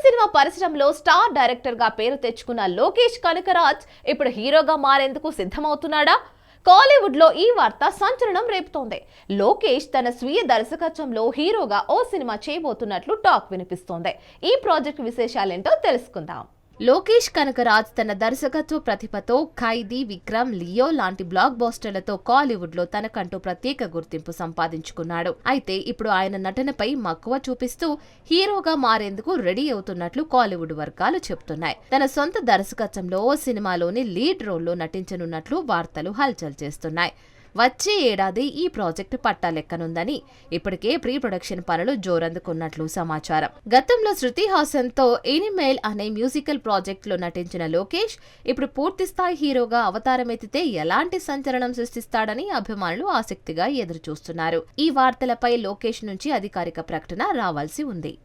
Cinema పరిశ్రమలో star director గా పేరు తెచ్చుకున్న లోకేష్ కనకరాజ్ ఇప్పుడు హీరోగా మారేందుకు సిద్ధమవుతున్నాడా? కాలీవుడ్ లో ఈ వార్త సంచలనం రేపుతోంది. లోకేష్ తన స్వీయ దర్శకత్వంలో హీరోగా ఓ సినిమా చేయబోతున్నట్లు టాక్ వినిపిస్తోంది. ఈ ప్రాజెక్ట్ విశేషాలేంటో తెలుసుకుందాం. లోకేష్ కనకరాజ్ తన దర్శకత్వ ప్రతిభతో ఖైదీ, విక్రమ్, లియో లాంటి బ్లాక్ బస్టర్లతో కాలీవుడ్ లో తనకంటూ ప్రత్యేక గుర్తింపు సంపాదించుకున్నాడు. అయితే ఇప్పుడు ఆయన నటనపై మక్కువ చూపిస్తూ హీరోగా మారేందుకు రెడీ అవుతున్నట్లు కాలీవుడ్ వర్గాలు చెబుతున్నాయి. తన సొంత దర్శకత్వంలో ఓ సినిమాలోని లీడ్ రోల్లో నటించనున్నట్లు వార్తలు హల్చల్ చేస్తున్నాయి. వచ్చే ఏడాది ఈ ప్రాజెక్టు పట్టాలెక్కనుందని ఇప్పటికే ప్రీ ప్రొడక్షన్ పనులు జోరందుకున్నట్లు సమాచారం. గతంలో శృతి హాసన్ తో ఎనిమేల్ అనే మ్యూజికల్ ప్రాజెక్ట్ లో నటించిన లోకేష్ ఇప్పుడు పూర్తిస్థాయి హీరోగా అవతారమెత్తితే ఎలాంటి సంచలనం సృష్టిస్తాడని అభిమానులు ఆసక్తిగా ఎదురుచూస్తున్నారు. ఈ వార్తలపై లోకేష్ నుంచి అధికారిక ప్రకటన రావాల్సి ఉంది.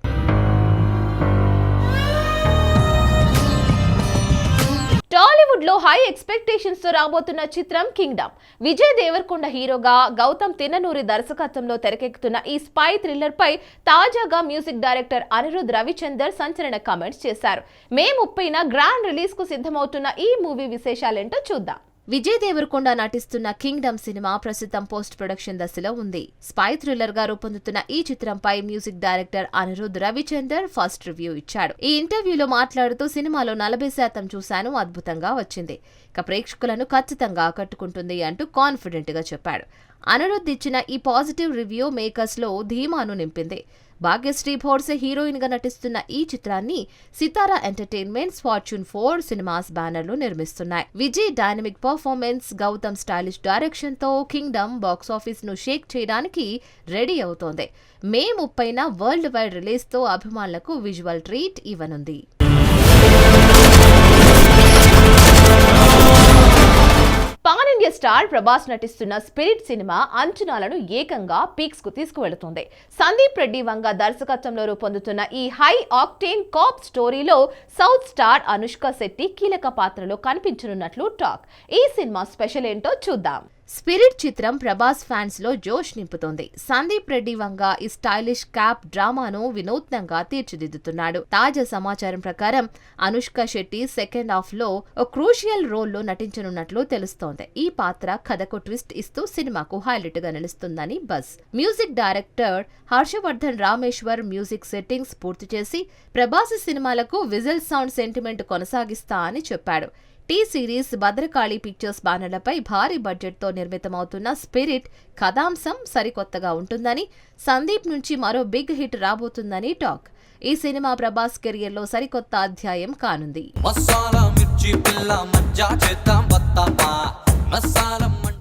టాలీవుడ్ లో హై ఎక్స్పెక్టేషన్స్ తో రాబోతున్న చిత్రం కింగ్డమ్. విజయ్ దేవరకొండ హీరోగా, గౌతమ్ తిన్ననూరి దర్శకత్వంలో తెరకెక్కుతున్న ఈ స్పై థ్రిల్లర్ పై తాజాగా మ్యూజిక్ డైరెక్టర్ అనిరుద్ రవిచందర్ సంచలన కామెంట్స్ చేశారు. మే 30న గ్రాండ్ రిలీజ్ కు సిద్ధమవుతున్న ఈ మూవీ విశేషాలేంటో చూద్దాం. విజయ్ దేవరకొండ నటిస్తున్న కింగ్డమ్ సినిమా ప్రస్తుతం పోస్ట్ ప్రొడక్షన్ దశలో ఉంది. స్పై థ్రిల్లర్ గా రూపొందుతున్న ఈ చిత్రంపై music director Anirudh Ravichander first review ఇచ్చాడు. ఈ ఇంటర్వ్యూలో మాట్లాడుతూ సినిమాలో 40% చూశాను, అద్భుతంగా వచ్చింది, ఇక ప్రేక్షకులను ఖచ్చితంగా ఆకట్టుకుంటుంది అంటూ కాన్ఫిడెంట్ గా చెప్పాడు. అనిరుద్ ఇచ్చిన ఈ పాజిటివ్ రివ్యూ మేకర్స్ లో ధీమాను నింపింది. భాగ్యశ్రీ భోర్సే హీరోయిన్ గా నటిస్తున్న ఈ చిత్రాన్ని సితారా ఎంటర్టైన్మెంట్స్, ఫార్చ్యూన్ 4 సినిమాస్ బ్యానర్లు నిర్మిస్తున్నాయి. Vijay dynamic performance, Gautam stylish direction తో కింగ్డమ్ బాక్సాఫీస్ ను షేక్ చేయడానికి రెడీ అవుతోంది. మే 30న వరల్డ్ వైడ్ రిలీజ్ తో అభిమానులకు విజువల్ ట్రీట్ ఇవ్వనుంది. పాన్ ఇండియా స్టార్ ప్రభాస్ నటిస్తున్న స్పిరిట్ సినిమా అంచనాలను ఏకంగా పీక్స్ కు తీసుకువెళుతుంది. సందీప్ రెడ్డి వంగ దర్శకత్వంలో రూపొందుతున్న ఈ హై ఆక్టేన్ కాప్ స్టోరీలో సౌత్ స్టార్ అనుష్క శెట్టి కీలక పాత్రలో కనిపించనున్నట్లు టాక్. ఈ సినిమా స్పెషల్ ఏంటో చూద్దాం. స్పిరిట్ చిత్రం ప్రభాస్ ఫ్యాన్స్ లో జోష్ నింపుతోంది. సందీప్ రెడ్డి వంగ ఈ స్టైలిష్ క్యాప్ డ్రామాను వినూత్నంగా తీర్చిదిద్దుతున్నాడు. తాజా సమాచారం ప్రకారం అనుష్క శెట్టి సెకండ్ హాఫ్ లో ఓ క్రూషియల్ రోల్లో నటించనున్నట్లు తెలుస్తోంది. ఈ పాత్ర కథకు ట్విస్ట్ ఇస్తూ సినిమాకు హైలైట్ గా నిలుస్తుందని buzz. Music director Harshavardhan Rameshwar music settings పూర్తి చేసి ప్రభాస్ సినిమాలకు విజిల్ సౌండ్ సెంటిమెంట్ కొనసాగిస్తా అని చెప్పాడు. టీ సిరీస్, భద్రకాళి పిక్చర్స్ బ్యానర్లపై భారీ బడ్జెట్ తో నిర్మితమవుతున్న స్పిరిట్ కథాంశం సరికొత్తగా ఉంటుందని, సందీప్ నుంచి మరో బిగ్ హిట్ రాబోతుందని టాక్. ఈ సినిమా ప్రభాస్ కెరియర్ లో సరికొత్త అధ్యాయం కానుంది.